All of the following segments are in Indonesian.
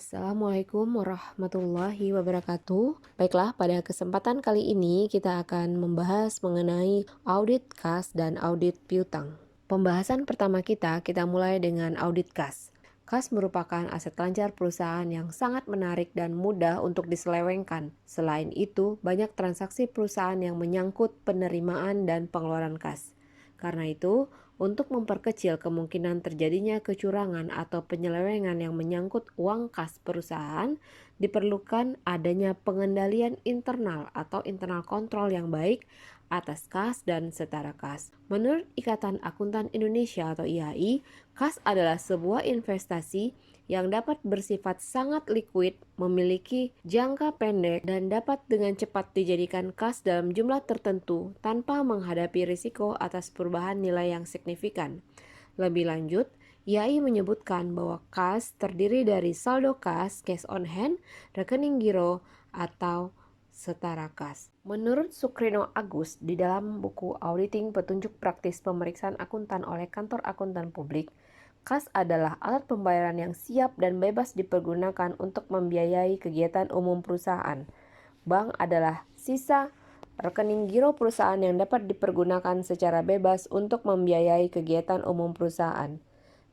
Assalamualaikum warahmatullahi wabarakatuh. Baiklah, pada kesempatan kali ini kita akan membahas mengenai audit kas dan audit piutang. Pembahasan pertama kita mulai dengan audit kas. Kas merupakan aset lancar perusahaan yang sangat menarik dan mudah untuk diselewengkan. Selain itu, banyak transaksi perusahaan yang menyangkut penerimaan dan pengeluaran kas. Karena itu, untuk memperkecil kemungkinan terjadinya kecurangan atau penyelewengan yang menyangkut uang kas perusahaan, diperlukan adanya pengendalian internal atau internal control yang baik atas kas dan setara kas. Menurut Ikatan Akuntan Indonesia atau IAI, kas adalah sebuah investasi yang dapat bersifat sangat liquid, memiliki jangka pendek, dan dapat dengan cepat dijadikan kas dalam jumlah tertentu tanpa menghadapi risiko atas perubahan nilai yang signifikan. Lebih lanjut, IAI menyebutkan bahwa kas terdiri dari saldo kas, cash on hand, rekening giro, atau setara kas. Menurut Sukrino Agus di dalam buku Auditing Petunjuk Praktis Pemeriksaan Akuntan oleh Kantor Akuntan Publik, kas adalah alat pembayaran yang siap dan bebas dipergunakan untuk membiayai kegiatan umum perusahaan. Bank adalah sisa rekening giro perusahaan yang dapat dipergunakan secara bebas untuk membiayai kegiatan umum perusahaan.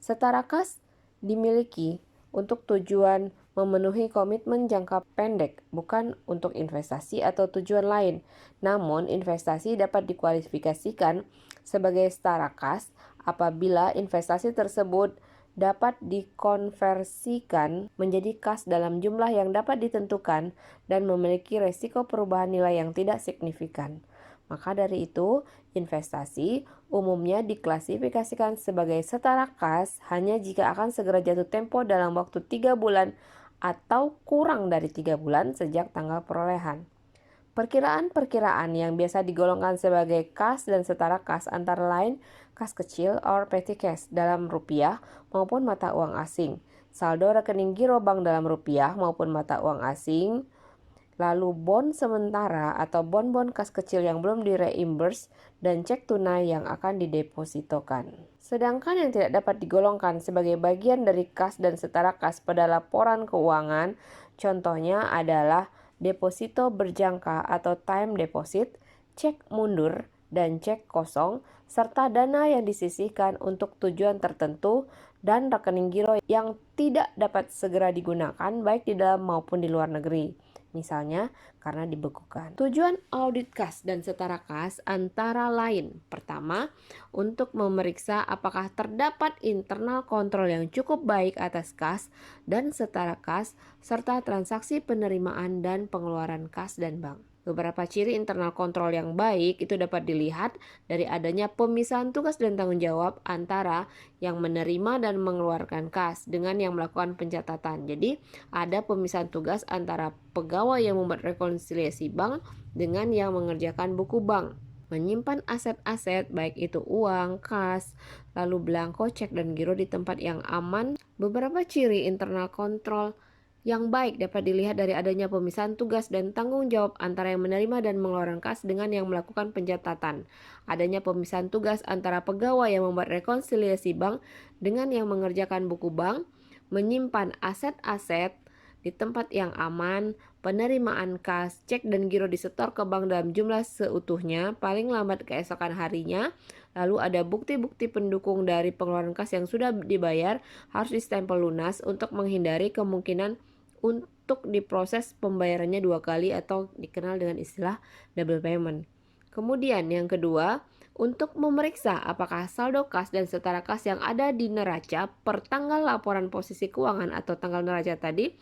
Setara kas dimiliki untuk tujuan memenuhi komitmen jangka pendek, bukan untuk investasi atau tujuan lain. Namun, investasi dapat dikualifikasikan sebagai setara kas apabila investasi tersebut dapat dikonversikan menjadi kas dalam jumlah yang dapat ditentukan dan memiliki risiko perubahan nilai yang tidak signifikan. Maka dari itu, investasi umumnya diklasifikasikan sebagai setara kas hanya jika akan segera jatuh tempo dalam waktu 3 bulan atau kurang dari 3 bulan sejak tanggal perolehan. Perkiraan-perkiraan yang biasa digolongkan sebagai kas dan setara kas antara lain kas kecil or petty cash dalam rupiah maupun mata uang asing, saldo rekening giro bank dalam rupiah maupun mata uang asing, lalu bond sementara atau bond-bond kas kecil yang belum direimburse, dan cek tunai yang akan didepositokan. Sedangkan yang tidak dapat digolongkan sebagai bagian dari kas dan setara kas pada laporan keuangan, contohnya adalah deposito berjangka atau time deposit, cek mundur, dan cek kosong, serta dana yang disisihkan untuk tujuan tertentu, dan rekening giro yang tidak dapat segera digunakan baik di dalam maupun di luar negeri. Misalnya karena dibekukan. Tujuan audit kas dan setara kas antara lain: pertama, untuk memeriksa apakah terdapat internal kontrol yang cukup baik atas kas dan setara kas serta transaksi penerimaan dan pengeluaran kas dan bank. Beberapa ciri internal kontrol yang baik itu dapat dilihat dari adanya pemisahan tugas dan tanggung jawab antara yang menerima dan mengeluarkan kas dengan yang melakukan pencatatan. Jadi ada pemisahan tugas antara pegawai yang membuat rekonsiliasi bank dengan yang mengerjakan buku bank, menyimpan aset-aset baik itu uang, kas, lalu belangko, cek dan giro di tempat yang aman. Beberapa ciri internal kontrol yang baik dapat dilihat dari adanya pemisahan tugas dan tanggung jawab antara yang menerima dan mengeluarkan kas dengan yang melakukan pencatatan. Adanya pemisahan tugas antara pegawai yang membuat rekonsiliasi bank dengan yang mengerjakan buku bank, menyimpan aset-aset di tempat yang aman, penerimaan kas, cek dan giro disetor ke bank dalam jumlah seutuhnya, paling lambat keesokan harinya. Lalu ada bukti-bukti pendukung dari pengeluaran kas yang sudah dibayar harus distempel lunas untuk menghindari kemungkinan untuk diproses pembayarannya 2 kali atau dikenal dengan istilah double payment. Kemudian yang kedua, untuk memeriksa apakah saldo kas dan setara kas yang ada di neraca per tanggal laporan posisi keuangan atau tanggal neraca tadi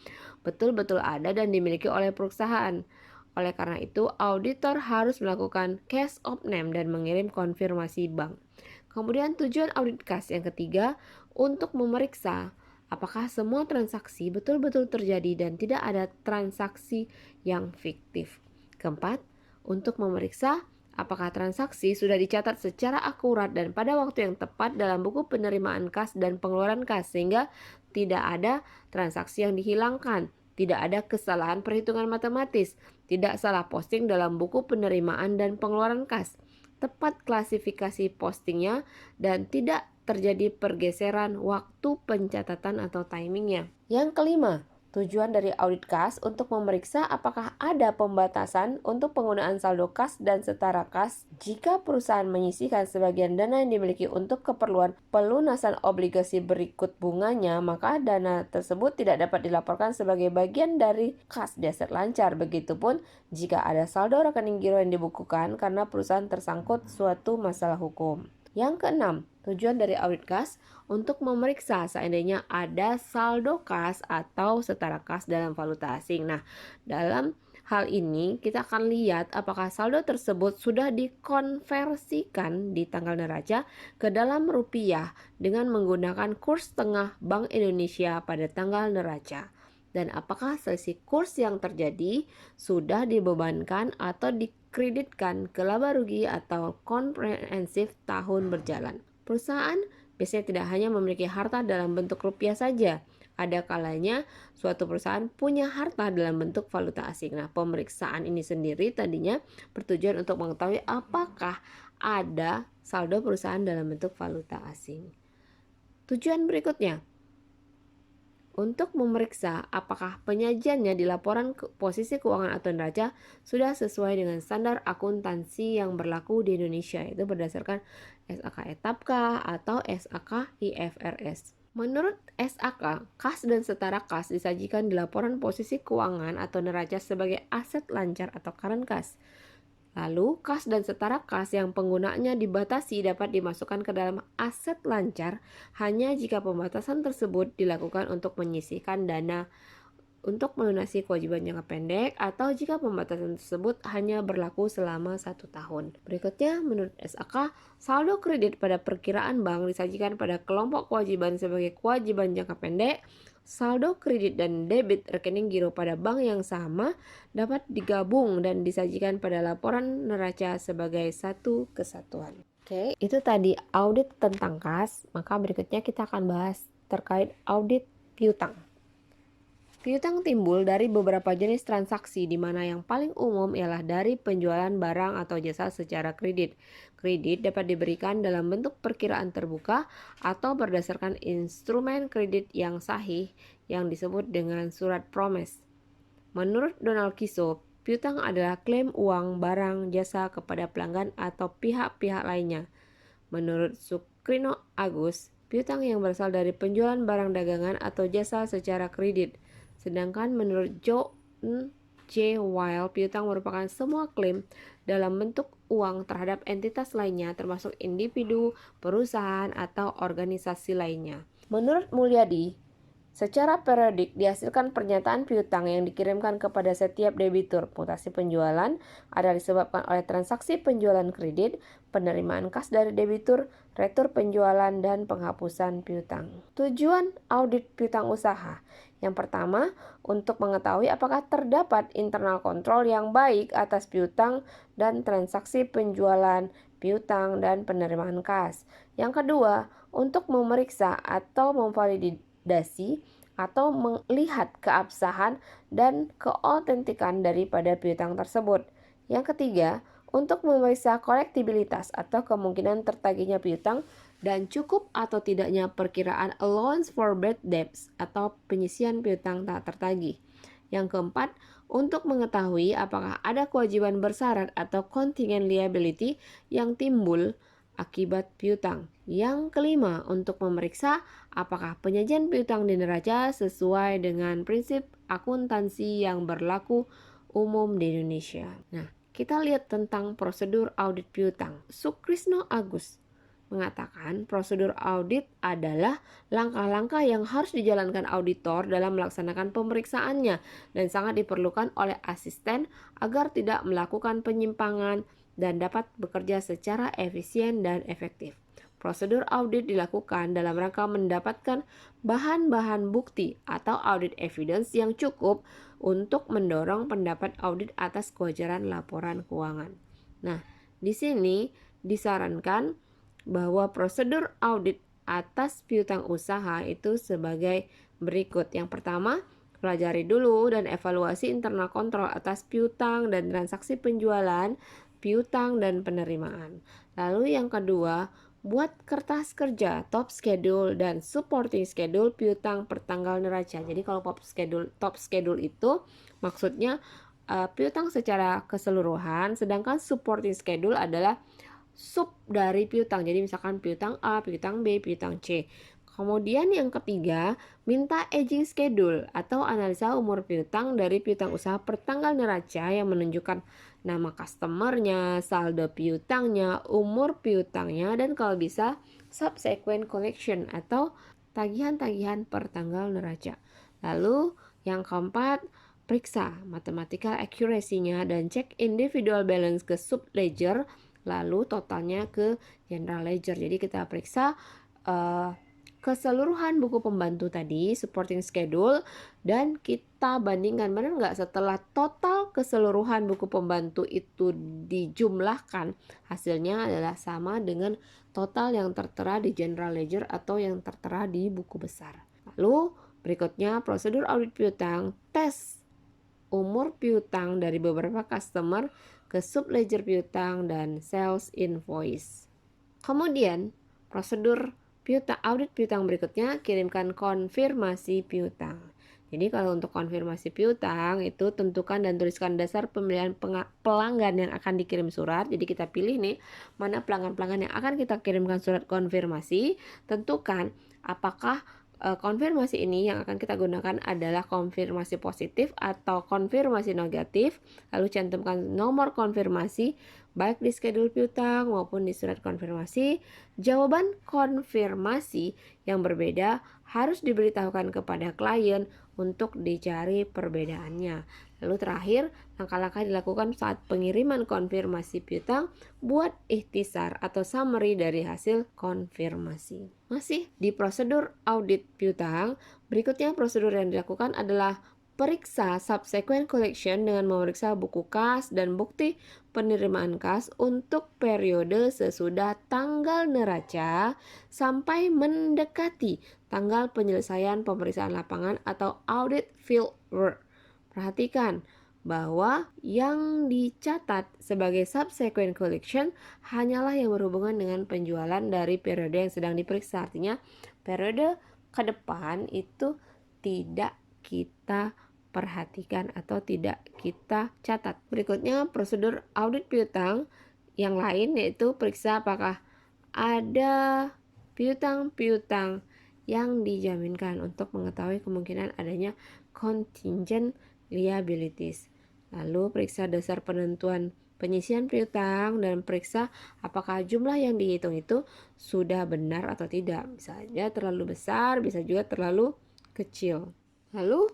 betul-betul ada dan dimiliki oleh perusahaan. Oleh karena itu, auditor harus melakukan cash of name dan mengirim konfirmasi bank. Kemudian tujuan audit kas yang ketiga, untuk memeriksa apakah semua transaksi betul-betul terjadi dan tidak ada transaksi yang fiktif. Keempat, untuk memeriksa apakah transaksi sudah dicatat secara akurat dan pada waktu yang tepat dalam buku penerimaan kas dan pengeluaran kas sehingga tidak ada transaksi yang dihilangkan, tidak ada kesalahan perhitungan matematis, tidak salah posting dalam buku penerimaan dan pengeluaran kas, tepat klasifikasi postingnya, dan tidak terjadi pergeseran waktu pencatatan atau timingnya. Yang kelima, Tujuan dari audit kas untuk memeriksa apakah ada pembatasan untuk penggunaan saldo kas dan setara kas jika perusahaan menyisihkan sebagian dana yang dimiliki untuk keperluan pelunasan obligasi berikut bunganya, maka dana tersebut tidak dapat dilaporkan sebagai bagian dari kas di aset lancar. Begitupun jika ada saldo rekening giro yang dibukukan karena perusahaan tersangkut suatu masalah hukum. Yang keenam, tujuan dari audit kas untuk memeriksa seandainya ada saldo kas atau setara kas dalam valuta asing. Nah, dalam hal ini kita akan lihat apakah saldo tersebut sudah dikonversikan di tanggal neraca ke dalam rupiah dengan menggunakan kurs tengah Bank Indonesia pada tanggal neraca. Dan apakah selisih kurs yang terjadi sudah dibebankan atau dikreditkan ke laba rugi atau komprehensif tahun berjalan. Perusahaan biasanya tidak hanya memiliki harta dalam bentuk rupiah saja. Ada kalanya suatu perusahaan punya harta dalam bentuk valuta asing. Nah, pemeriksaan ini sendiri tadinya bertujuan untuk mengetahui apakah ada saldo perusahaan dalam bentuk valuta asing. Tujuan berikutnya, untuk memeriksa apakah penyajiannya di laporan posisi keuangan atau neraca sudah sesuai dengan standar akuntansi yang berlaku di Indonesia, itu berdasarkan SAK ETAP atau SAK IFRS. Menurut SAK, kas dan setara kas disajikan di laporan posisi keuangan atau neraca sebagai aset lancar atau current kas. Lalu, kas dan setara kas yang penggunaannya dibatasi dapat dimasukkan ke dalam aset lancar hanya jika pembatasan tersebut dilakukan untuk menyisihkan dana untuk melunasi kewajiban jangka pendek atau jika pembatasan tersebut hanya berlaku selama 1 tahun. Berikutnya, menurut SAK, saldo kredit pada perkiraan bank disajikan pada kelompok kewajiban sebagai kewajiban jangka pendek. Saldo kredit dan debit rekening giro pada bank yang sama dapat digabung dan disajikan pada laporan neraca sebagai satu kesatuan. Oke, itu tadi audit tentang kas. Maka berikutnya kita akan bahas terkait audit piutang. Piutang timbul dari beberapa jenis transaksi di mana yang paling umum ialah dari penjualan barang atau jasa secara kredit. Kredit dapat diberikan dalam bentuk perkiraan terbuka atau berdasarkan instrumen kredit yang sahih yang disebut dengan surat promise. Menurut Donald Kiso, piutang adalah klaim uang, barang, jasa kepada pelanggan atau pihak-pihak lainnya. Menurut Sukrino Agus, piutang yang berasal dari penjualan barang dagangan atau jasa secara kredit. Sedangkan menurut John J. Weil, piutang merupakan semua klaim dalam bentuk uang terhadap entitas lainnya termasuk individu, perusahaan, atau organisasi lainnya. Menurut Mulyadi, secara periodik dihasilkan pernyataan piutang yang dikirimkan kepada setiap debitur. Mutasi penjualan adalah disebabkan oleh transaksi penjualan kredit, penerimaan kas dari debitur, retur penjualan, dan penghapusan piutang. Tujuan audit piutang usaha. Yang pertama, untuk mengetahui apakah terdapat internal control yang baik atas piutang dan transaksi penjualan, piutang, dan penerimaan kas. Yang kedua, untuk memeriksa atau memvalidasi atau melihat keabsahan dan keautentikan daripada piutang tersebut. Yang ketiga, untuk memeriksa kolektibilitas atau kemungkinan tertagihnya piutang dan cukup atau tidaknya perkiraan allowance for bad debts atau penyisihan piutang tak tertagih. Yang keempat, untuk mengetahui apakah ada kewajiban bersyarat atau contingent liability yang timbul akibat piutang. Yang kelima, untuk memeriksa apakah penyajian piutang di neraca sesuai dengan prinsip akuntansi yang berlaku umum di Indonesia. Nah, kita lihat tentang prosedur audit piutang. Sukrisno Agus mengatakan prosedur audit adalah langkah-langkah yang harus dijalankan auditor dalam melaksanakan pemeriksaannya dan sangat diperlukan oleh asisten agar tidak melakukan penyimpangan dan dapat bekerja secara efisien dan efektif. Prosedur audit dilakukan dalam rangka mendapatkan bahan-bahan bukti atau audit evidence yang cukup untuk mendorong pendapat audit atas kewajaran laporan keuangan. Nah, di sini disarankan bahwa prosedur audit atas piutang usaha itu sebagai berikut. Yang pertama, pelajari dulu dan evaluasi internal kontrol atas piutang dan transaksi penjualan, piutang dan penerimaan. Lalu yang kedua, buat kertas kerja, top schedule, dan supporting schedule piutang pertanggal neraca. Jadi kalau top schedule itu maksudnya piutang secara keseluruhan, sedangkan supporting schedule adalah sub dari piutang. Jadi misalkan piutang A, piutang B, piutang C. Kemudian yang ketiga, minta aging schedule atau analisa umur piutang dari piutang usaha pertanggal neraca yang menunjukkan nama customernya, saldo piutangnya, umur piutangnya, dan kalau bisa subsequent collection atau tagihan-tagihan pertanggal neraca. Lalu yang keempat, periksa mathematical accuracy-nya dan cek individual balance ke sub ledger, lalu totalnya ke general ledger. Jadi kita periksa keseluruhan buku pembantu tadi, supporting schedule, dan kita bandingkan benar nggak setelah total keseluruhan buku pembantu itu dijumlahkan, hasilnya adalah sama dengan total yang tertera di general ledger atau yang tertera di buku besar. Lalu berikutnya prosedur audit piutang, tes umur piutang dari beberapa customer ke sub ledger piutang dan sales invoice. Kemudian prosedur audit piutang berikutnya, kirimkan konfirmasi piutang. Jadi kalau untuk konfirmasi piutang itu tentukan dan tuliskan dasar pemilihan pelanggan yang akan dikirim surat. Jadi kita pilih nih mana pelanggan-pelanggan yang akan kita kirimkan surat konfirmasi. Tentukan apakah konfirmasi ini yang akan kita gunakan adalah konfirmasi positif atau konfirmasi negatif. Lalu cantumkan nomor konfirmasi baik di schedule piutang maupun di surat konfirmasi. Jawaban konfirmasi yang berbeda harus diberitahukan kepada klien untuk dicari perbedaannya. Lalu terakhir, langkah-langkah dilakukan saat pengiriman konfirmasi piutang, buat ikhtisar atau summary dari hasil konfirmasi. Masih di prosedur audit piutang, berikutnya prosedur yang dilakukan adalah periksa subsequent collection dengan memeriksa buku kas dan bukti penerimaan kas untuk periode sesudah tanggal neraca sampai mendekati tanggal penyelesaian pemeriksaan lapangan atau audit field work. Perhatikan bahwa yang dicatat sebagai subsequent collection hanyalah yang berhubungan dengan penjualan dari periode yang sedang diperiksa. Artinya periode ke depan itu tidak kita perhatikan atau tidak kita catat. Berikutnya prosedur audit piutang yang lain yaitu periksa apakah ada piutang-piutang yang dijaminkan untuk mengetahui kemungkinan adanya contingent liabilities. Lalu periksa dasar penentuan penyisian piutang dan periksa apakah jumlah yang dihitung itu sudah benar atau tidak. Bisa saja terlalu besar, bisa juga terlalu kecil. Lalu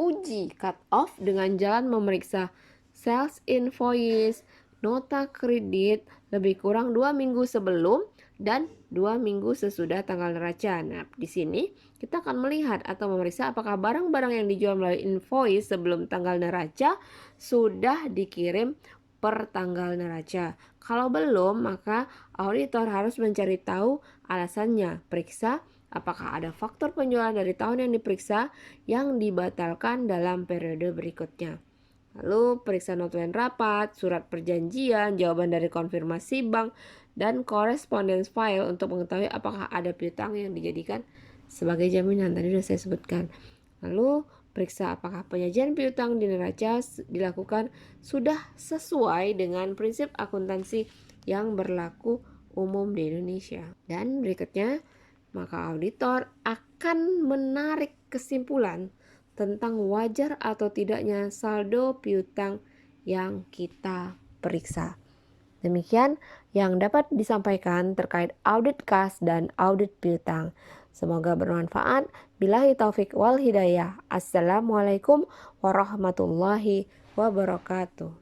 uji cut off dengan jalan memeriksa sales invoice, nota kredit lebih kurang 2 minggu sebelum dan 2 minggu sesudah tanggal neraca. Nah, di sini kita akan melihat atau memeriksa apakah barang-barang yang dijual melalui invoice sebelum tanggal neraca sudah dikirim per tanggal neraca. Kalau belum, maka auditor harus mencari tahu alasannya. Periksa apakah ada faktor penjualan dari tahun yang diperiksa yang dibatalkan dalam periode berikutnya. Lalu periksa notulen rapat, surat perjanjian, jawaban dari konfirmasi bank, dan correspondence file untuk mengetahui apakah ada piutang yang dijadikan sebagai jaminan. Tadi sudah saya sebutkan. Lalu periksa apakah penyajian piutang di neraca dilakukan sudah sesuai dengan prinsip akuntansi yang berlaku umum di Indonesia. Dan berikutnya, maka auditor akan menarik kesimpulan tentang wajar atau tidaknya saldo piutang yang kita periksa. Demikian yang dapat disampaikan terkait audit kas dan audit piutang. Semoga bermanfaat. Billahi taufik wal hidayah. Assalamualaikum warahmatullahi wabarakatuh.